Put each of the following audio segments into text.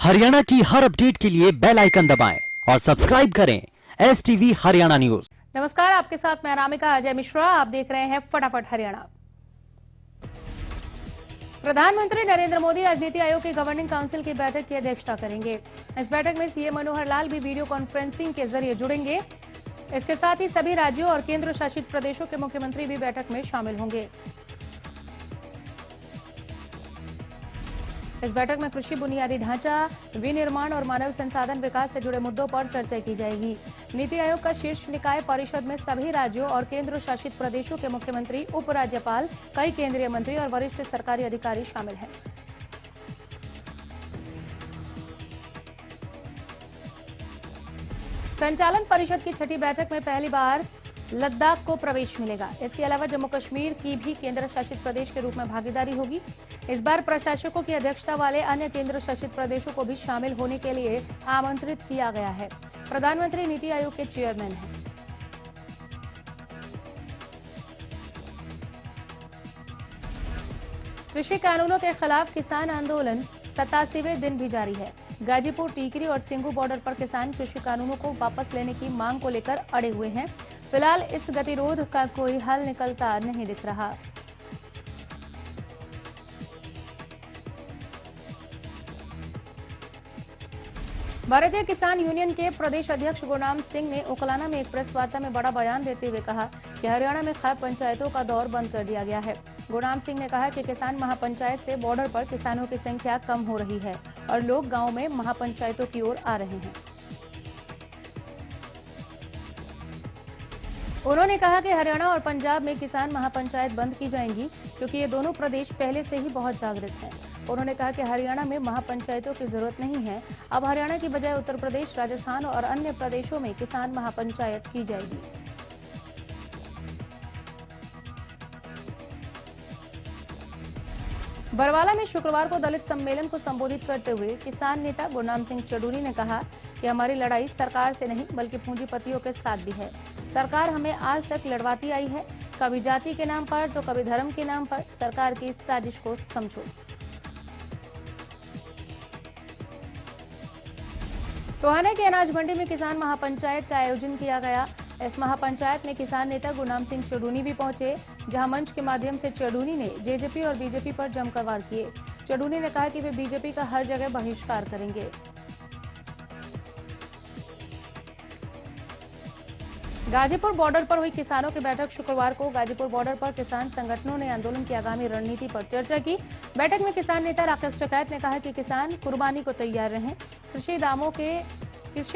हरियाणा की हर अपडेट के लिए बेल आइकन दबाएं और सब्सक्राइब करें STV हरियाणा न्यूज। नमस्कार, आपके साथ मैं अनामिका अजय मिश्रा। आप देख रहे हैं फटाफट हरियाणा। प्रधानमंत्री नरेंद्र मोदी आज नीति आयोग की गवर्निंग काउंसिल की बैठक की अध्यक्षता करेंगे। इस बैठक में सीएम मनोहर लाल भी वीडियो कॉन्फ्रेंसिंग के जरिए जुड़ेंगे। इसके साथ ही सभी राज्यों और केंद्र शासित प्रदेशों के मुख्यमंत्री भी बैठक में शामिल होंगे। इस बैठक में कृषि बुनियादी ढांचा, विनिर्माण और मानव संसाधन विकास से जुड़े मुद्दों पर चर्चा की जाएगी। नीति आयोग का शीर्ष निकाय परिषद में सभी राज्यों और केंद्र शासित प्रदेशों के मुख्यमंत्री, उपराज्यपाल, कई केंद्रीय मंत्री और वरिष्ठ सरकारी अधिकारी शामिल हैं। संचालन परिषद की छठी बैठक में पहली बार लद्दाख को प्रवेश मिलेगा। इसके अलावा जम्मू कश्मीर की भी केंद्र शासित प्रदेश के रूप में भागीदारी होगी। इस बार प्रशासकों की अध्यक्षता वाले अन्य केंद्र शासित प्रदेशों को भी शामिल होने के लिए आमंत्रित किया गया है। प्रधानमंत्री नीति आयोग के चेयरमैन हैं। कृषि कानूनों के खिलाफ किसान आंदोलन 87वें दिन भी जारी है। गाजीपुर, टीकरी और सिंगू बॉर्डर पर किसान कृषि कानूनों को वापस लेने की मांग को लेकर अड़े हुए हैं। फिलहाल इस गतिरोध का कोई हल निकलता नहीं दिख रहा। भारतीय किसान यूनियन के प्रदेश अध्यक्ष गुरनाम सिंह ने उकलाना में एक प्रेस वार्ता में बड़ा बयान देते हुए कहा कि हरियाणा में खाप पंचायतों का दौर बंद कर दिया गया है। गुरनाम सिंह ने कहा कि किसान महापंचायत से बॉर्डर पर किसानों की संख्या कम हो रही है और लोग गांव में महापंचायतों की ओर आ रहे हैं। उन्होंने कहा कि हरियाणा और पंजाब में किसान महापंचायत बंद की जाएंगी क्योंकि ये दोनों प्रदेश पहले से ही बहुत जागृत हैं। उन्होंने कहा कि हरियाणा में महापंचायतों की जरूरत नहीं है। अब हरियाणा की बजाय उत्तर प्रदेश, राजस्थान और अन्य प्रदेशों में किसान महापंचायत की जाएगी। बरवाला में शुक्रवार को दलित सम्मेलन को संबोधित करते हुए किसान नेता गुरनाम सिंह चडूरी ने कहा कि हमारी लड़ाई सरकार से नहीं बल्कि पूंजीपतियों के साथ भी है। सरकार हमें आज तक लड़वाती आई है, कभी जाति के नाम पर तो कभी धर्म के नाम पर। सरकार की इस साजिश को समझो। टोहाना की अनाज मंडी में किसान महापंचायत का आयोजन किया गया। इस महापंचायत में किसान नेता गुरनाम सिंह चडूनी भी पहुंचे, जहां मंच के माध्यम से चडूनी ने जेजेपी और बीजेपी पर जमकर वार किए। चडूनी ने कहा कि वे बीजेपी का हर जगह बहिष्कार करेंगे। गाजीपुर बॉर्डर पर हुई किसानों की बैठक शुक्रवार को। गाजीपुर बॉर्डर पर किसान संगठनों ने आंदोलन की आगामी रणनीति पर चर्चा की। बैठक में किसान नेता राकेश टिकैत ने कहा कि किसान कुर्बानी को तैयार रहें, कृषि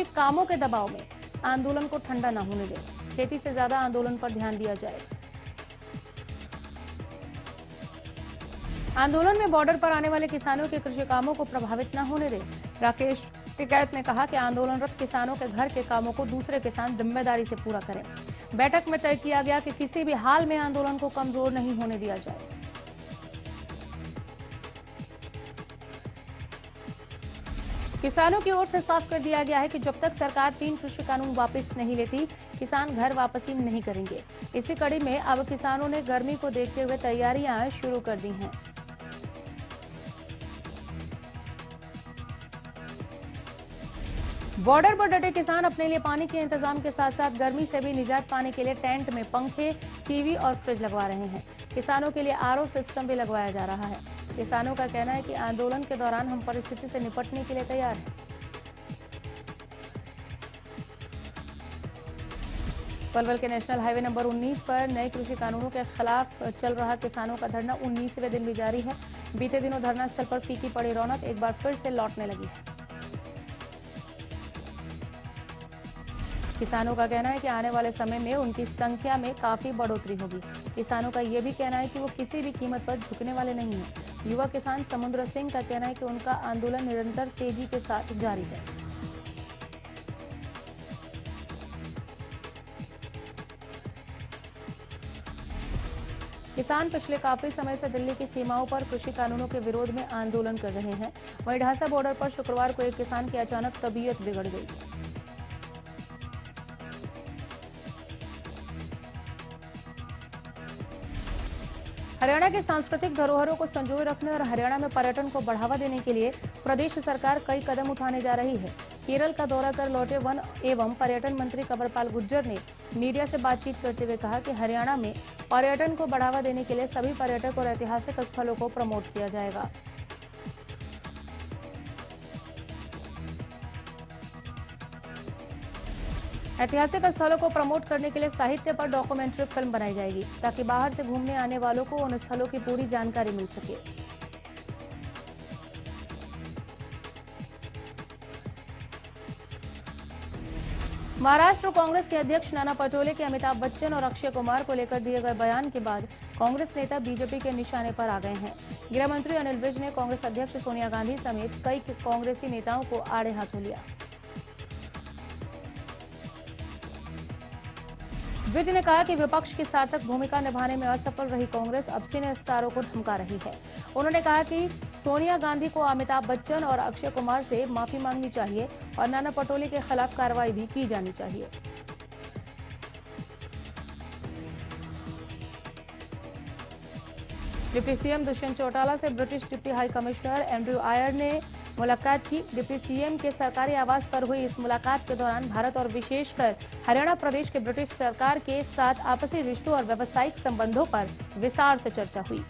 कामों के दबाव में आंदोलन को ठंडा न होने दें, खेती से ज्यादा आंदोलन पर ध्यान दिया जाए। आंदोलन में बॉर्डर पर आने वाले किसानों के कृषि कामों को प्रभावित न होने दें। राकेश टिकैत ने कहा कि आंदोलनरत किसानों के घर के कामों को दूसरे किसान जिम्मेदारी से पूरा करें। बैठक में तय किया गया कि किसी भी हाल में आंदोलन को कमजोर नहीं होने दिया जाए। किसानों की ओर से साफ कर दिया गया है कि जब तक सरकार 3 कृषि कानून वापस नहीं लेती, किसान घर वापसी नहीं करेंगे। इसी कड़ी में अब किसानों ने गर्मी को देखते हुए तैयारियां शुरू कर दी हैं। बॉर्डर पर डटे किसान अपने लिए पानी के इंतजाम के साथ साथ गर्मी से भी निजात पाने के लिए टेंट में पंखे, टीवी और फ्रिज लगवा रहे हैं। किसानों के लिए आरओ सिस्टम भी लगवाया जा रहा है। किसानों का कहना है कि आंदोलन के दौरान हम परिस्थिति से निपटने के लिए तैयार हैं। पलवल के नेशनल हाईवे नंबर 19 पर नए कृषि कानूनों के खिलाफ चल रहा किसानों का धरना 19वें दिन भी जारी है। बीते दिनों धरना स्थल पर फीकी पड़ी रौनक एक बार फिर से लौटने लगी है। किसानों का कहना है कि आने वाले समय में उनकी संख्या में काफी बढ़ोतरी होगी। किसानों का यह भी कहना है कि वो किसी भी कीमत पर झुकने वाले नहीं हैं। युवा किसान समुद्र सिंह का कहना है कि उनका आंदोलन निरंतर तेजी के साथ जारी है। किसान पिछले काफी समय से दिल्ली की सीमाओं पर कृषि कानूनों के विरोध में आंदोलन कर रहे हैं। वहीं ढांसा बॉर्डर पर शुक्रवार को एक किसान की अचानक तबीयत बिगड़ गई। हरियाणा की सांस्कृतिक धरोहरों को संजोए रखने और हरियाणा में पर्यटन को बढ़ावा देने के लिए प्रदेश सरकार कई कदम उठाने जा रही है। केरल का दौरा कर लौटे वन एवं पर्यटन मंत्री कंवरपाल गुर्जर ने मीडिया से बातचीत करते हुए कहा कि हरियाणा में पर्यटन को बढ़ावा देने के लिए सभी पर्यटक और ऐतिहासिक स्थलों को प्रमोट किया जाएगा। ऐतिहासिक स्थलों को प्रमोट करने के लिए साहित्य पर डॉक्यूमेंट्री फिल्म बनाई जाएगी ताकि बाहर से घूमने आने वालों को उन स्थलों की पूरी जानकारी मिल सके। महाराष्ट्र कांग्रेस के अध्यक्ष नाना पटोले के अमिताभ बच्चन और अक्षय कुमार को लेकर दिए गए बयान के बाद कांग्रेस नेता बीजेपी के निशाने पर आ गए हैं। गृह मंत्री अनिल विज ने कांग्रेस अध्यक्ष सोनिया गांधी समेत कई कांग्रेसी नेताओं को आड़े हाथों लिया। विज ने कहा कि विपक्ष की सार्थक भूमिका निभाने में असफल रही कांग्रेस अब सिने स्टारों को धमका रही है। उन्होंने कहा कि सोनिया गांधी को अमिताभ बच्चन और अक्षय कुमार से माफी मांगनी चाहिए और नाना पटोले के खिलाफ कार्रवाई भी की जानी चाहिए। डिप्टी सीएम दुष्यंत चौटाला से British deputy high commissioner Andrew Ayre ने मुलाकात की। डिप्टी सीएम के सरकारी आवास पर हुई इस मुलाकात के दौरान भारत और विशेषकर हरियाणा प्रदेश के ब्रिटिश सरकार के साथ आपसी रिश्तों और व्यावसायिक संबंधों पर विस्तार से चर्चा हुई।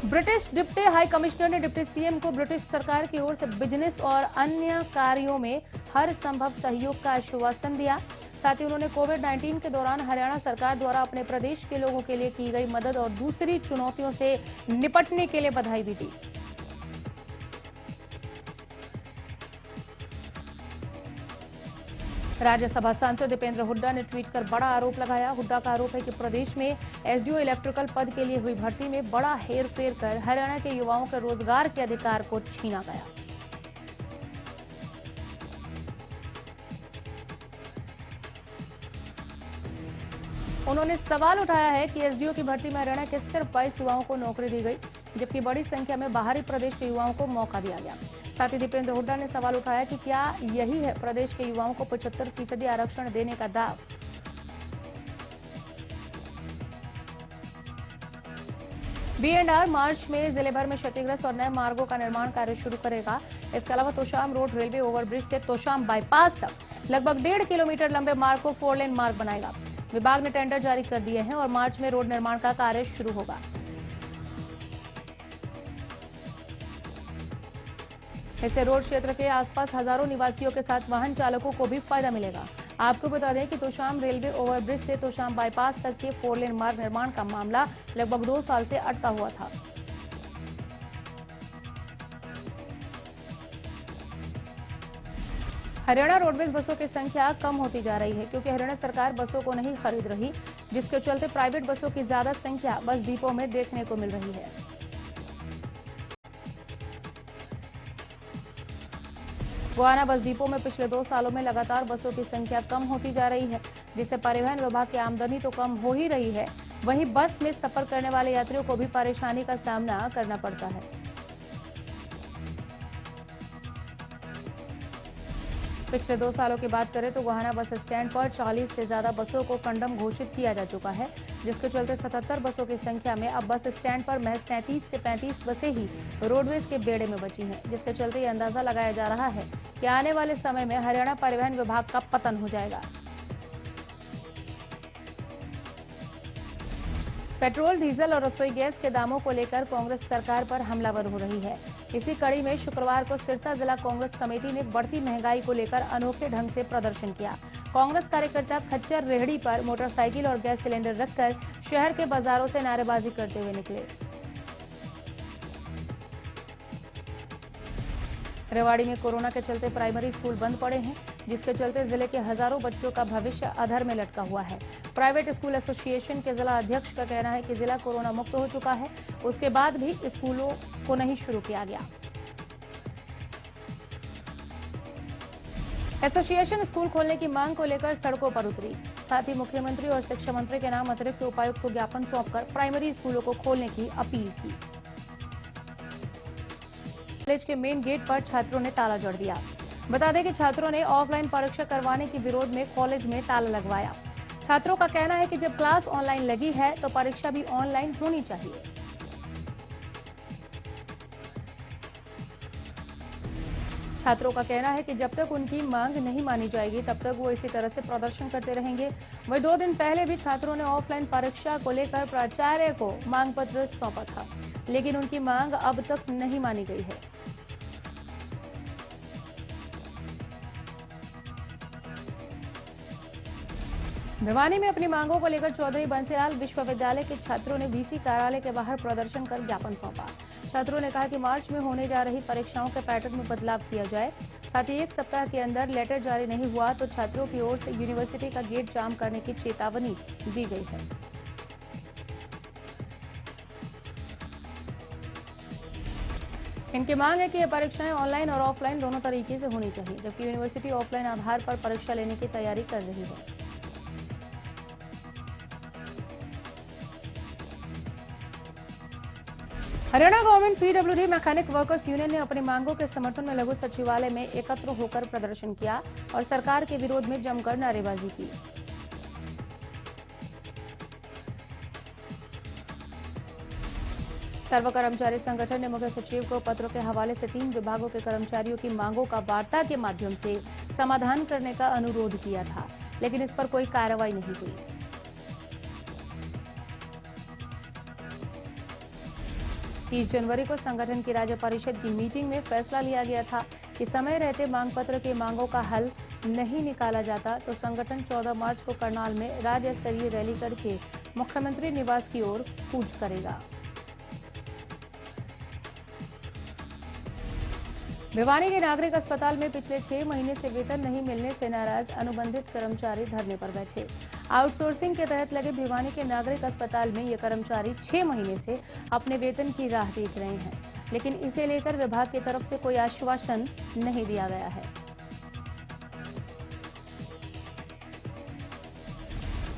ब्रिटिश डिप्टी हाई कमिश्नर ने डिप्टी सीएम को ब्रिटिश सरकार की ओर से बिजनेस और अन्य कार्यों में हर संभव सहयोग का आश्वासन दिया। साथ ही उन्होंने कोविड-19 के दौरान हरियाणा सरकार द्वारा अपने प्रदेश के लोगों के लिए की गई मदद और दूसरी चुनौतियों से निपटने के लिए बधाई भी दी। राज्यसभा सांसद दीपेंद्र हुड्डा ने ट्वीट कर बड़ा आरोप लगाया। हुड्डा का आरोप है कि प्रदेश में एसडीओ इलेक्ट्रिकल पद के लिए हुई भर्ती में बड़ा हेरफेर कर हरियाणा के युवाओं के रोजगार के अधिकार को छीना गया। उन्होंने सवाल उठाया है कि एसडीओ की भर्ती में हरियाणा के सिर्फ 22 युवाओं को नौकरी दी गई, जबकि बड़ी संख्या में बाहरी प्रदेश के युवाओं को मौका दिया गया। साथ ही दीपेंद्र हुड्डा ने सवाल उठाया कि क्या यही है प्रदेश के युवाओं को 75% आरक्षण देने का दाव। बी&आर मार्च में जिले भर में क्षतिग्रस्त और नए मार्गों का निर्माण कार्य शुरू करेगा। इसके अलावा तोशाम रोड रेलवे ओवरब्रिज से तोशाम बाईपास तक लगभग 1.5 किलोमीटर लंबे मार्ग को 4 लेन मार्ग बनाएगा। विभाग ने टेंडर जारी कर दिए हैं और मार्च में रोड निर्माण का कार्य शुरू होगा। इससे रोड क्षेत्र के आसपास हजारों निवासियों के साथ वाहन चालकों को भी फायदा मिलेगा। आपको बता दें कि तोशाम रेलवे ओवरब्रिज से तोशाम बाईपास तक के 4 लेन मार्ग निर्माण का मामला लगभग 2 साल से अटका हुआ था। हरियाणा रोडवेज बसों की संख्या कम होती जा रही है क्योंकि हरियाणा सरकार बसों को नहीं खरीद रही, जिसके चलते प्राइवेट बसों की ज्यादा संख्या बस डिपो में देखने को मिल रही है। गोहाना बस डिपो में पिछले 2 सालों में लगातार बसों की संख्या कम होती जा रही है, जिससे परिवहन विभाग की आमदनी तो कम हो ही रही है, वहीं बस में सफर करने वाले यात्रियों को भी परेशानी का सामना करना पड़ता है। पिछले 2 सालों की बात करें तो गोहाना बस स्टैंड पर 40 से ज्यादा बसों को कंडम घोषित किया जा चुका है, जिसके चलते 77 बसों की संख्या में अब बस स्टैंड पर महज 33 से 35 बसें ही रोडवेज के बेड़े में बची हैं, जिसके चलते ये अंदाजा लगाया जा रहा है कि आने वाले समय में हरियाणा परिवहन विभाग का पतन हो जाएगा। पेट्रोल, डीजल और रसोई गैस के दामों को लेकर कांग्रेस सरकार पर हमलावर हो रही है। इसी कड़ी में शुक्रवार को सिरसा जिला कांग्रेस कमेटी ने बढ़ती महंगाई को लेकर अनोखे ढंग से प्रदर्शन किया। कांग्रेस कार्यकर्ता खच्चर रेहड़ी पर मोटरसाइकिल और गैस सिलेंडर रखकर शहर के बाजारों से नारेबाजी करते हुए निकले। रेवाड़ी में कोरोना के चलते प्राइमरी स्कूल बंद पड़े हैं, जिसके चलते जिले के हजारों बच्चों का भविष्य अधर में लटका हुआ है। प्राइवेट स्कूल एसोसिएशन के जिला अध्यक्ष का कहना है कि जिला कोरोना मुक्त हो चुका है, उसके बाद भी स्कूलों को नहीं शुरू किया गया। एसोसिएशन स्कूल खोलने की मांग को लेकर सड़कों पर उतरी। साथ ही मुख्यमंत्री और शिक्षा मंत्री के नाम अतिरिक्त उपायुक्त को ज्ञापन सौंपकर प्राइमरी स्कूलों को खोलने की अपील की। कॉलेज के मेन गेट पर छात्रों ने ताला जड़ दिया। बता दें कि छात्रों ने ऑफलाइन परीक्षा करवाने के विरोध में कॉलेज में ताला लगवाया। छात्रों का कहना है कि जब क्लास ऑनलाइन लगी है तो परीक्षा भी ऑनलाइन होनी चाहिए। छात्रों का कहना है कि जब तक उनकी मांग नहीं मानी जाएगी तब तक वो इसी तरह से प्रदर्शन करते रहेंगे। वहीं 2 दिन पहले भी छात्रों ने ऑफलाइन परीक्षा को लेकर प्राचार्य को मांग पत्र सौंपा था, लेकिन उनकी मांग अब तक नहीं मानी गई है। भिवानी में अपनी मांगों को लेकर चौधरी बंसीलाल विश्वविद्यालय के छात्रों ने वीसी कार्यालय के बाहर प्रदर्शन कर ज्ञापन सौंपा। छात्रों ने कहा कि मार्च में होने जा रही परीक्षाओं के पैटर्न में बदलाव किया जाए, साथ ही 1 सप्ताह के अंदर लेटर जारी नहीं हुआ तो छात्रों की ओर से यूनिवर्सिटी का गेट जाम करने की चेतावनी दी गई है। इनकी मांग है कि ये परीक्षाएं ऑनलाइन और ऑफलाइन दोनों तरीके से होनी चाहिए, जबकि यूनिवर्सिटी ऑफलाइन आधार पर परीक्षा लेने की तैयारी कर रही है। Haryana government PWD mechanic workers union ने अपनी मांगों के समर्थन में लघु सचिवालय में एकत्र होकर प्रदर्शन किया और सरकार के विरोध में जमकर नारेबाजी की। सर्व कर्मचारी संगठन ने मुख्य सचिव को पत्र के हवाले से 3 विभागों के कर्मचारियों की मांगों का वार्ता के माध्यम से समाधान करने का अनुरोध किया था, लेकिन इस पर कोई कार्रवाई नहीं हुई। जनवरी को संगठन की राज्य परिषद की मीटिंग में फैसला लिया गया था कि समय रहते मांग पत्र की मांगों का हल नहीं निकाला जाता तो संगठन 14 मार्च को करनाल में राज्य स्तरीय रैली करके मुख्यमंत्री निवास की ओर कूच करेगा। भिवानी के नागरिक अस्पताल में पिछले 6 महीने से वेतन नहीं मिलने से नाराज अनुबंधित कर्मचारी धरने पर बैठे। आउटसोर्सिंग के तहत लगे भिवानी के नागरिक अस्पताल में ये कर्मचारी 6 महीने से अपने वेतन की राह देख रहे हैं, लेकिन इसे लेकर विभाग की तरफ से कोई आश्वासन नहीं दिया गया है।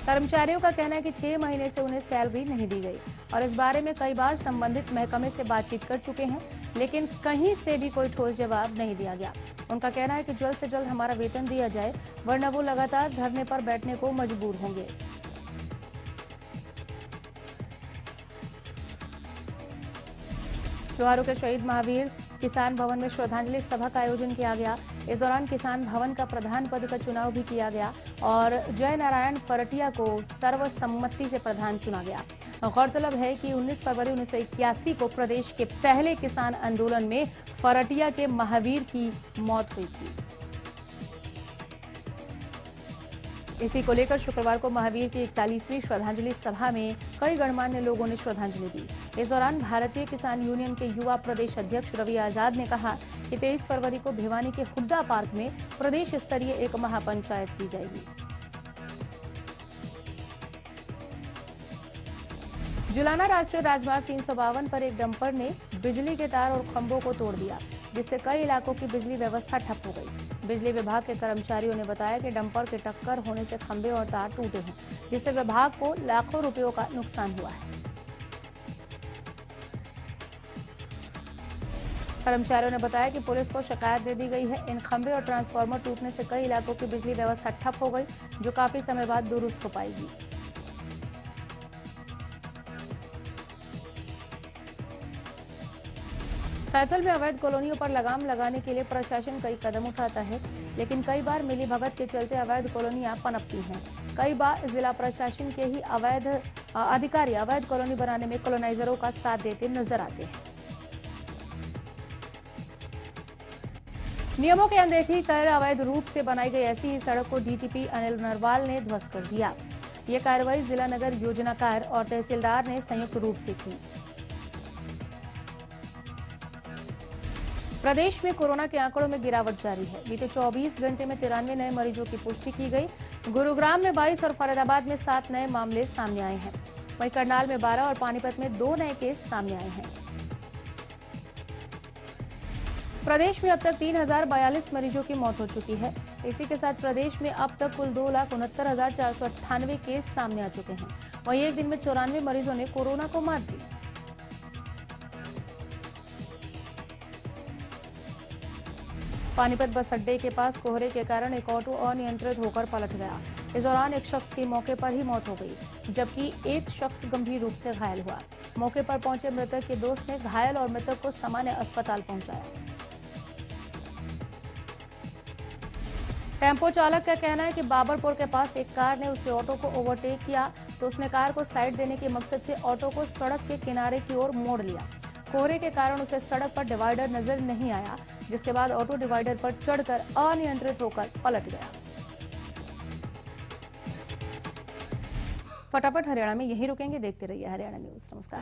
कर्मचारियों का कहना है कि 6 महीने से उन्हें सैलरी नहीं दी गई और इस बारे में कई बार संबंधित महकमे से बातचीत कर चुके हैं, लेकिन कहीं से भी कोई ठोस जवाब नहीं दिया गया। उनका कहना है कि जल्द से जल्द हमारा वेतन दिया जाए, वरना वो लगातार धरने पर बैठने को मजबूर होंगे। त्योहारों के शहीद महावीर किसान भवन में श्रद्धांजलि सभा का आयोजन किया गया। इस दौरान किसान भवन का प्रधान पद का चुनाव भी किया गया और जय नारायण फरटिया को सर्वसम्मति से प्रधान चुना गया। गौरतलब है कि 19 फरवरी 1981 को प्रदेश के पहले किसान आंदोलन में फरटिया के महावीर की मौत हुई थी। इसी को लेकर शुक्रवार को महावीर की 41वीं श्रद्धांजलि सभा में कई गणमान्य लोगों ने श्रद्धांजलि दी। इस दौरान भारतीय किसान यूनियन के युवा प्रदेश अध्यक्ष रवि आजाद ने कहा कि 23 फरवरी को भिवानी के हुड्डा पार्क में प्रदेश स्तरीय एक महापंचायत की जाएगी। जुलाना राष्ट्रीय राजमार्ग 352 पर एक डंपर ने बिजली के तार और खंभों को तोड़ दिया, जिससे कई इलाकों की बिजली व्यवस्था ठप हो गई। बिजली विभाग के कर्मचारियों ने बताया कि डंपर के टक्कर होने से खंभे और तार टूटे हैं, जिससे विभाग को लाखों रुपयों का नुकसान हुआ है। कर्मचारियों ने बताया कि पुलिस को शिकायत दे दी गई है। इन खंभे और ट्रांसफार्मर टूटने से कई इलाकों की बिजली व्यवस्था ठप हो गई, जो काफी समय बाद दुरुस्त हो पाएगी। कैथल में अवैध कॉलोनियों पर लगाम लगाने के लिए प्रशासन कई कदम उठाता है, लेकिन कई बार मिलीभगत के चलते अवैध कॉलोनियां पनपती हैं। कई बार जिला प्रशासन के ही अधिकारी अवैध कॉलोनी बनाने में कॉलोनाइजरों का साथ देते नजर आते हैं। नियमों की अनदेखी कर अवैध रूप से बनाई गई ऐसी ही सड़क को डीटीपी अनिल नरवाल ने ध्वस्त कर दिया। यह कार्रवाई जिला नगर योजनाकार और तहसीलदार ने संयुक्त रूप से की। प्रदेश में कोरोना के आंकड़ों में गिरावट जारी है। बीते 24 घंटे में 93 नए मरीजों की पुष्टि की गई। गुरुग्राम में 22 और फरीदाबाद में 7 नए मामले सामने आए हैं। वहीं करनाल में 12 और पानीपत में 2 नए केस सामने आए हैं। प्रदेश में अब तक 3042 मरीजों की मौत हो चुकी है। इसी के साथ प्रदेश में अब तक कुल 2,69,498 केस सामने आ चुके हैं। वहीं एक दिन में 94 मरीजों ने कोरोना को मात दी। पानीपत बस अड्डे के पास कोहरे के कारण एक ऑटो अनियंत्रित होकर पलट गया। इस दौरान एक शख्स की मौके पर ही मौत हो गई, जबकि एक शख्स गंभीर रूप से घायल हुआ। मौके पर पहुंचे मृतक के दोस्त ने घायल और मृतक को सामान्य अस्पताल पहुंचाया। टेम्पो चालक का कहना है कि बाबरपुर के पास एक कार ने उसके ऑटो को ओवरटेक किया तो उसने कार को साइड देने के मकसद से ऑटो को सड़क के किनारे की ओर मोड़ लिया। कोहरे के कारण उसे सड़क पर डिवाइडर नजर नहीं आया, जिसके बाद ऑटो डिवाइडर पर चढ़कर अनियंत्रित होकर पलट गया। फटाफट हरियाणा में यही रुकेंगे, देखते रहिए हरियाणा न्यूज। नमस्कार।